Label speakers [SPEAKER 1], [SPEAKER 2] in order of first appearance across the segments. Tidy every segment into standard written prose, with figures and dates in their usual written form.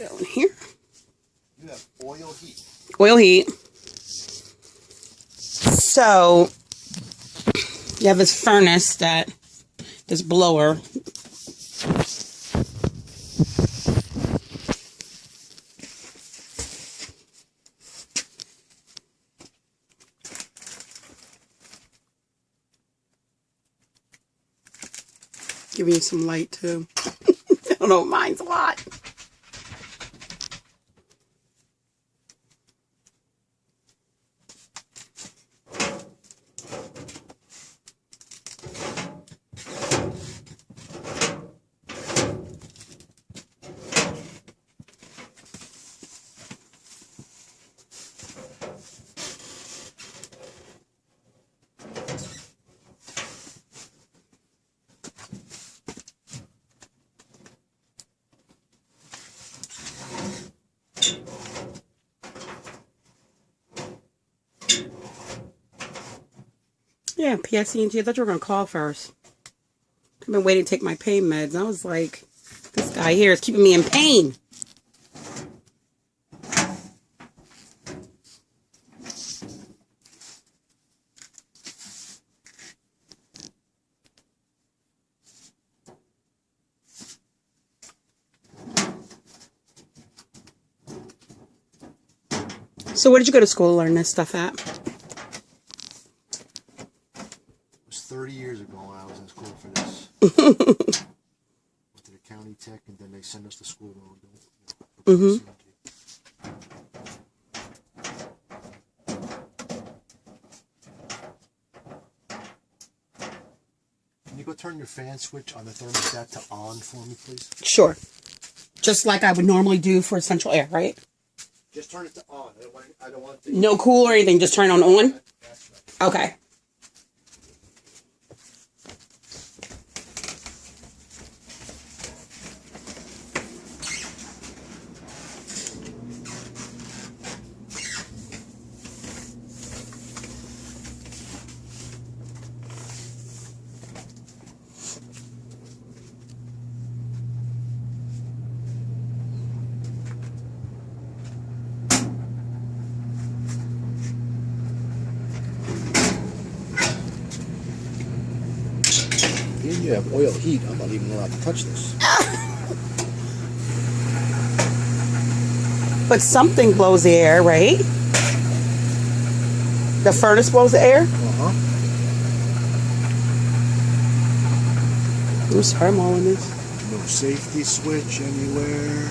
[SPEAKER 1] go in here.
[SPEAKER 2] You have oil heat.
[SPEAKER 1] Oil heat. So you have this furnace this blower. Giving you some light too. I don't know, mine's a lot. Yeah, PSEG. I thought you were going to call first. I've been waiting to take my pain meds. I was like, this guy here is keeping me in pain. So where did you go to school to learn this stuff at?
[SPEAKER 2] 30 years ago when I was in school for this. Went to the county tech, and then they send us to school.
[SPEAKER 1] Mm-hmm.
[SPEAKER 2] Can you go turn your fan switch on the thermostat to on for me, please?
[SPEAKER 1] Sure. Just like I would normally do for central air, right?
[SPEAKER 2] Just turn it to on. I don't want it to...
[SPEAKER 1] No cool or anything, just turn it on?
[SPEAKER 2] That's right.
[SPEAKER 1] Okay.
[SPEAKER 2] You have oil heat. I'm not even allowed to touch this.
[SPEAKER 1] But something blows the air, right? The furnace blows the air?
[SPEAKER 2] Uh-huh.
[SPEAKER 1] I'm sorry, I'm all in this.
[SPEAKER 2] No safety switch anywhere.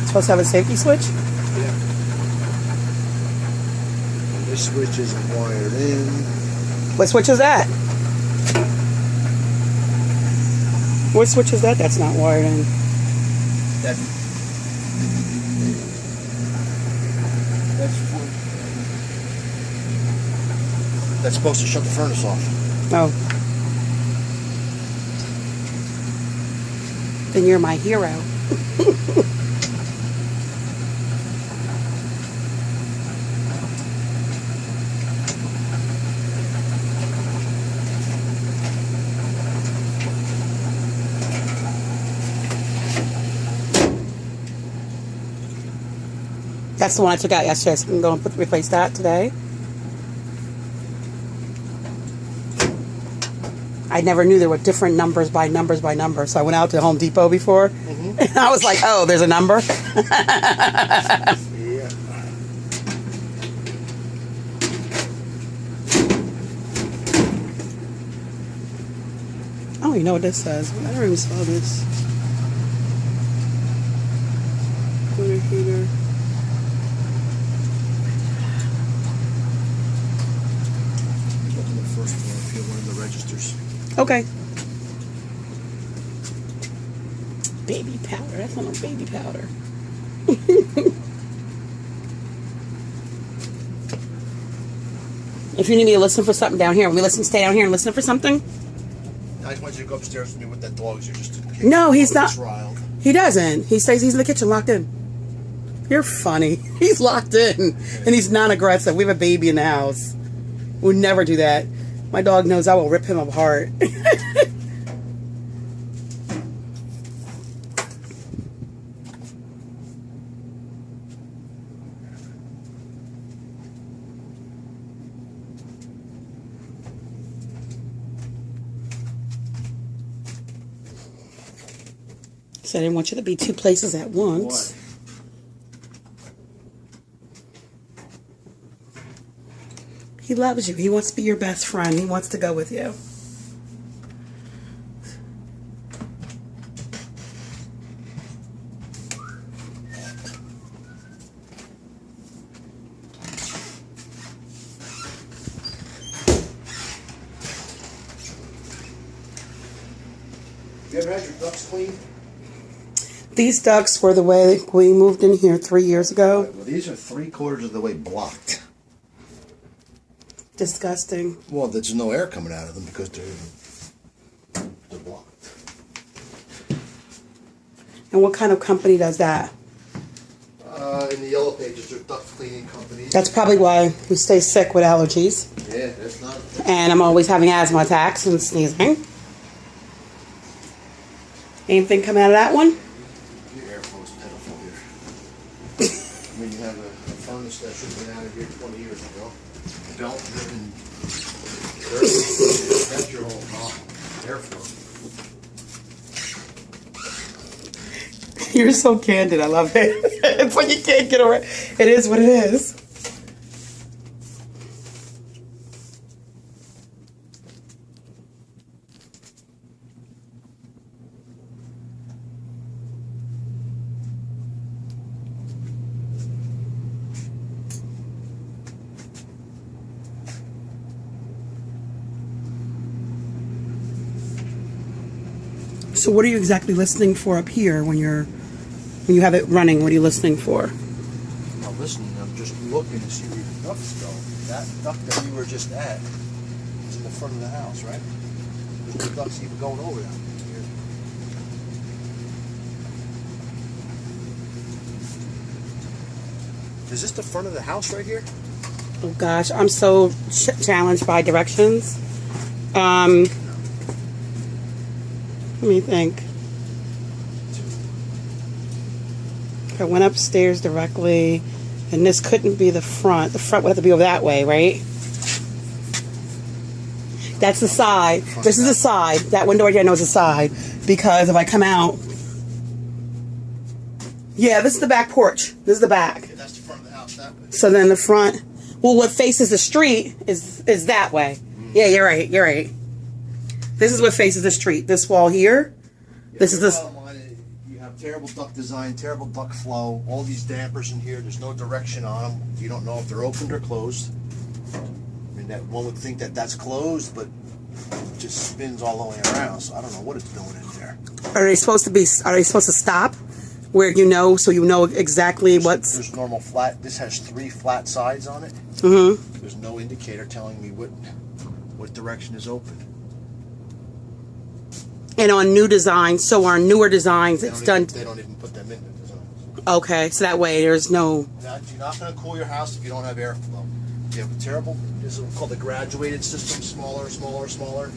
[SPEAKER 1] Supposed to have a safety switch?
[SPEAKER 2] Yeah. This switch isn't wired in.
[SPEAKER 1] What switch is that? What switch is that? That's not wired in.
[SPEAKER 2] That's supposed to shut the furnace off.
[SPEAKER 1] Oh. Then you're my hero. That's the one I took out yesterday, so I can go and replace that today. I never knew there were different numbers by number, so I went out to Home Depot before, and I was like, oh, there's a number?
[SPEAKER 2] Yeah.
[SPEAKER 1] I don't even know what this says. I never even saw this. Water heater.
[SPEAKER 2] First floor if you're one of the registers.
[SPEAKER 1] Okay. Baby powder. That's not no baby powder. If you need me to listen for something down here, will we stay down here and listen for something?
[SPEAKER 2] I just want you to go upstairs with me with that dog. You're just
[SPEAKER 1] no, he's not.
[SPEAKER 2] Riled.
[SPEAKER 1] He doesn't. He stays. He's in the kitchen, locked in. You're funny. He's locked in, and he's non-aggressive. We have a baby in the house. We'll never do that. My dog knows I will rip him apart. So I didn't want you to be two places at once.
[SPEAKER 2] What?
[SPEAKER 1] He loves you. He wants to be your best friend. He wants to go with you.
[SPEAKER 2] You ever had your ducts cleaned?
[SPEAKER 1] These ducts were the way we moved in here 3 years ago.
[SPEAKER 2] Well, these are 3/4 of the way blocked.
[SPEAKER 1] Disgusting.
[SPEAKER 2] Well, there's no air coming out of them because they're blocked.
[SPEAKER 1] And what kind of company does that?
[SPEAKER 2] In the yellow pages, they're duct cleaning companies.
[SPEAKER 1] That's probably why we stay sick with allergies.
[SPEAKER 2] Yeah, that's not.
[SPEAKER 1] And I'm always having asthma attacks and sneezing. Anything come out of that one?
[SPEAKER 2] Your airflow's pitiful here. I mean, you have a furnace that should have been out of here 20 years ago. Belt-driven dirt. That's your whole problem. Airflow.
[SPEAKER 1] You're so candid. I love it. It's like you can't get around. It is what it is. So what are you exactly listening for up here when you have it running? What are you listening for?
[SPEAKER 2] I'm not listening. I'm just looking to see where the ducts go. That duct that we were just at is in the front of the house, right? There's no ducts even going over that. Is this the front of the house right here?
[SPEAKER 1] Oh gosh, I'm so challenged by directions. Let me think. If I went upstairs directly, and this couldn't be the front. The front would have to be over that way, right? That's the side. This is the side. That window right there, I know is the side. Because if I come out... Yeah, this is the back porch. This is the back.
[SPEAKER 2] Okay, that's the front of the house that way.
[SPEAKER 1] So then the front... Well, what faces the street is that way. Yeah, you're right. You're right. This is what faces the street. This wall here.
[SPEAKER 2] Yeah,
[SPEAKER 1] This is the...
[SPEAKER 2] You have terrible duct design, terrible duct flow, all these dampers in here. There's no direction on them. You don't know if they're opened or closed. I mean, that one would think that that's closed, but it just spins all the way around. So I don't know what it's doing in there.
[SPEAKER 1] Are they supposed to be? Are they supposed to stop where you know, so you know exactly what's?
[SPEAKER 2] There's normal flat. This has 3 flat sides on it.
[SPEAKER 1] Mm-hmm.
[SPEAKER 2] There's no indicator telling me what direction is open.
[SPEAKER 1] And on new designs, so on newer designs, it's done.
[SPEAKER 2] They don't even put them in the designs.
[SPEAKER 1] Okay, so that way there's no.
[SPEAKER 2] Now, you're not going to cool your house if you don't have airflow. You have a terrible. This is called the graduated system. Smaller, smaller, smaller.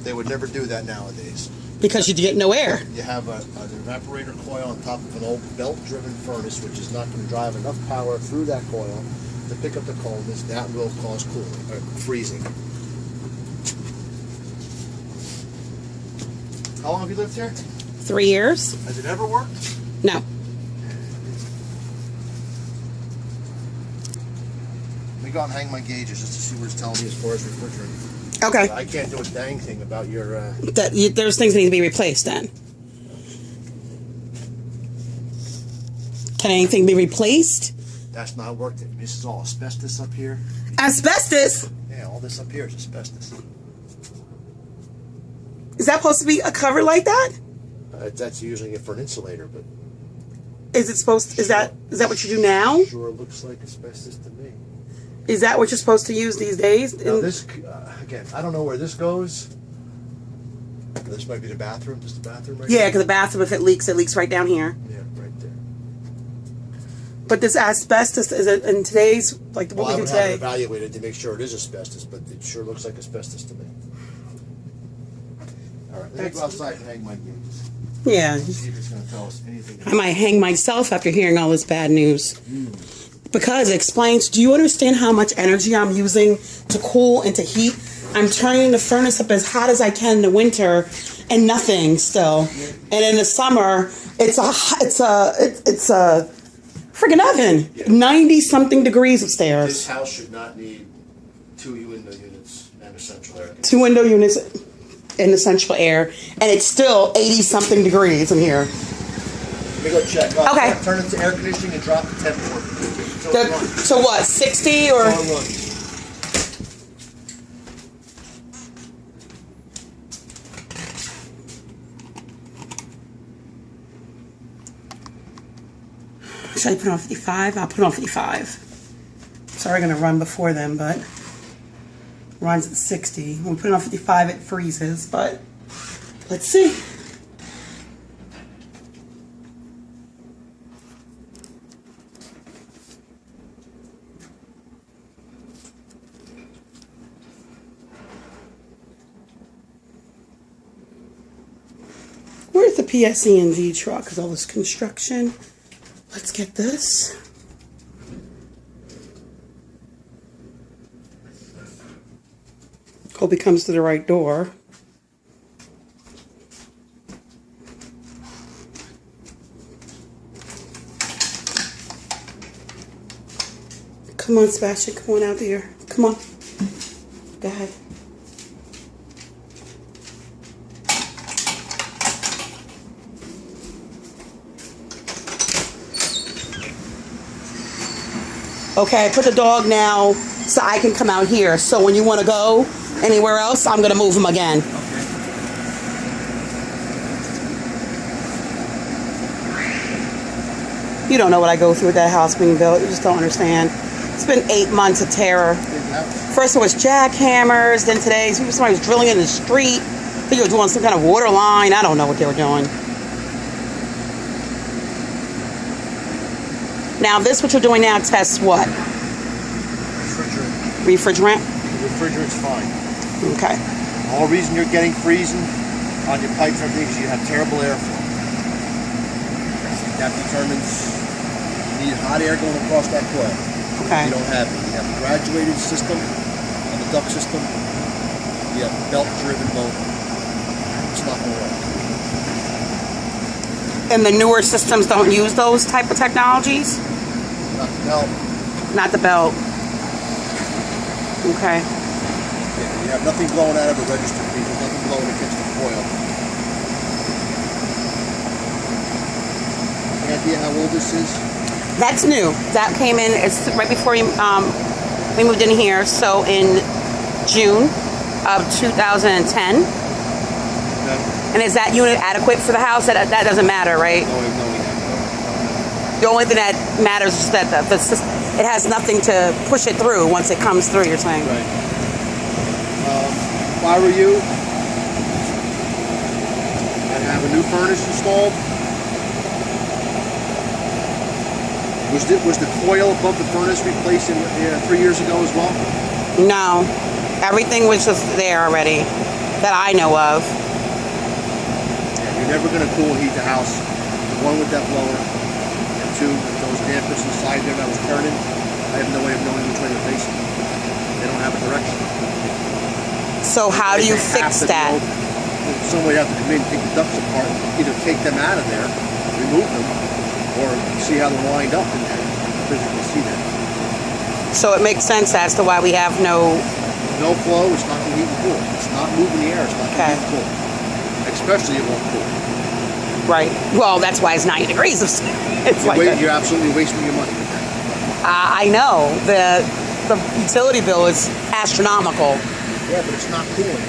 [SPEAKER 2] They would never do that nowadays.
[SPEAKER 1] Because you get no air.
[SPEAKER 2] You have an evaporator coil on top of an old belt-driven furnace, which is not going to drive enough power through that coil to pick up the coldness. That will cause cooling, freezing. How long have you lived here?
[SPEAKER 1] 3 years?
[SPEAKER 2] Has it ever worked?
[SPEAKER 1] No.
[SPEAKER 2] Let me go out and hang my gauges just to see what it's telling me as far as refrigerant.
[SPEAKER 1] Okay.
[SPEAKER 2] I can't do a dang thing about your...
[SPEAKER 1] There's things that need to be replaced then. Can anything be replaced?
[SPEAKER 2] That's not working. This is all asbestos up here.
[SPEAKER 1] Asbestos?
[SPEAKER 2] Yeah, all this up here is asbestos.
[SPEAKER 1] Is that supposed to be a cover like that?
[SPEAKER 2] That's using it for an insulator, but...
[SPEAKER 1] Is it supposed? Is that what you do now?
[SPEAKER 2] Sure looks like asbestos to me.
[SPEAKER 1] Is that what you're supposed to use these days?
[SPEAKER 2] Now this, again, I don't know where this goes. This might be the bathroom. Just the bathroom right
[SPEAKER 1] Yeah,
[SPEAKER 2] here?
[SPEAKER 1] because the bathroom, if it leaks right down here.
[SPEAKER 2] Yeah, right there.
[SPEAKER 1] But this asbestos is in today's, like what we do
[SPEAKER 2] I would have it
[SPEAKER 1] today.
[SPEAKER 2] evaluated to make sure it is asbestos, but it sure looks like asbestos to me. All right, let me go outside and hang my gauges.
[SPEAKER 1] Yeah.
[SPEAKER 2] See if it's going to tell us anything.
[SPEAKER 1] I might hang myself after hearing all this bad news. Because it explains, do you understand how much energy I'm using to cool and to heat I'm turning the furnace up as hot as I can in the winter, and nothing still. And in the summer, it's a freaking oven. 90 something degrees upstairs.
[SPEAKER 2] This house should not need 2 window units and a central air conditioner.
[SPEAKER 1] 2 window units in the central air, and it's still 80 something degrees in here.
[SPEAKER 2] Let me go check.
[SPEAKER 1] Okay.
[SPEAKER 2] Turn it to air conditioning and drop the temp more.
[SPEAKER 1] So what? 60 or? Should I put on 55? I'll put on 55. Sorry, going to run before them, but runs at 60. When we put it on 55, it freezes, but let's see. Where's the PSE&G truck? Because all this construction. Let's get this. Hope he comes to the right door. Come on, Sebastian. Come on out here. Come on. Go ahead. Okay, put the dog now so I can come out here. So when you want to go anywhere else, I'm going to move him again. Okay. You don't know what I go through with that house being built. You just don't understand. It's been 8 months of terror. First it was jackhammers, then today somebody was drilling in the street. I think they were doing some kind of water line. I don't know what they were doing. Now, this what you're doing now tests what?
[SPEAKER 2] Refrigerant.
[SPEAKER 1] Refrigerant?
[SPEAKER 2] Refrigerant's fine.
[SPEAKER 1] Okay.
[SPEAKER 2] The whole reason you're getting freezing on your pipes and everything is you have terrible airflow. That determines you need hot air going across that coil.
[SPEAKER 1] Okay.
[SPEAKER 2] You don't have it. You have a graduated system on the duct system. You have a belt-driven motor. It's not going to work.
[SPEAKER 1] And the newer systems don't use those type of technologies?
[SPEAKER 2] Not the belt.
[SPEAKER 1] Not the belt. Okay.
[SPEAKER 2] Yeah, you have nothing blowing out of the register feed. There's nothing blowing against the coil. Any idea how old this is?
[SPEAKER 1] That's new. That came in, it's right before we moved in here, so in June of 2010.
[SPEAKER 2] Okay.
[SPEAKER 1] And is that unit adequate for the house? That doesn't matter, right?
[SPEAKER 2] No.
[SPEAKER 1] The only thing that matters is that the system, it has nothing to push it through once it comes through, you're saying?
[SPEAKER 2] Right. If I were you, I'd have a new furnace installed. Was the coil above the furnace replaced 3 years ago as well?
[SPEAKER 1] No. Everything was just there already that I know of.
[SPEAKER 2] Yeah, you're never going to cool and heat the house. One, with that blower, and two, those dampers inside there that was turning. I have no way of knowing which way to face them. They don't have a direction.
[SPEAKER 1] So how do you fix that?
[SPEAKER 2] Somebody have to come in and take the ducts apart, either take them out of there, remove them, or see how they're lined up in there. Physically see that.
[SPEAKER 1] So it makes sense as to why we have no
[SPEAKER 2] flow. It's not going to heat and cool. It's not moving the air. It's not going to heat and cool. Especially it won't cool.
[SPEAKER 1] Right. Well, that's why it's 90 degrees.
[SPEAKER 2] You're absolutely wasting your money with that.
[SPEAKER 1] I know the utility bill is astronomical.
[SPEAKER 2] Yeah, but it's not cooling.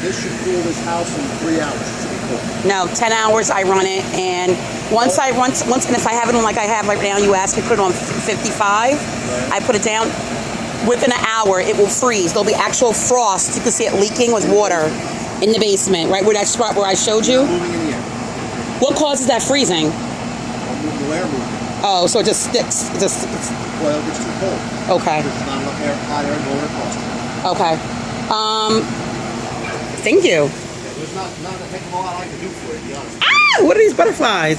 [SPEAKER 2] This should cool this house in 3 hours. It should be cool.
[SPEAKER 1] No, 10 hours I run it, and once and if I have it on like I have right now, you ask me to put it on 55. Right. I put it down. Within an hour, it will freeze. There'll be actual frost. You can see it leaking with water in the basement, right where that spot where I showed you.
[SPEAKER 2] Moving in the air.
[SPEAKER 1] What causes that freezing?
[SPEAKER 2] The air movement.
[SPEAKER 1] Oh, so it just sticks.
[SPEAKER 2] Well, it gets too cold.
[SPEAKER 1] Okay.
[SPEAKER 2] There's not enough hot air going across it.
[SPEAKER 1] Okay. Thank you.
[SPEAKER 2] Yeah, there's not a heck of a lot I can do for you, to be honest.
[SPEAKER 1] Ah! What are these butterflies?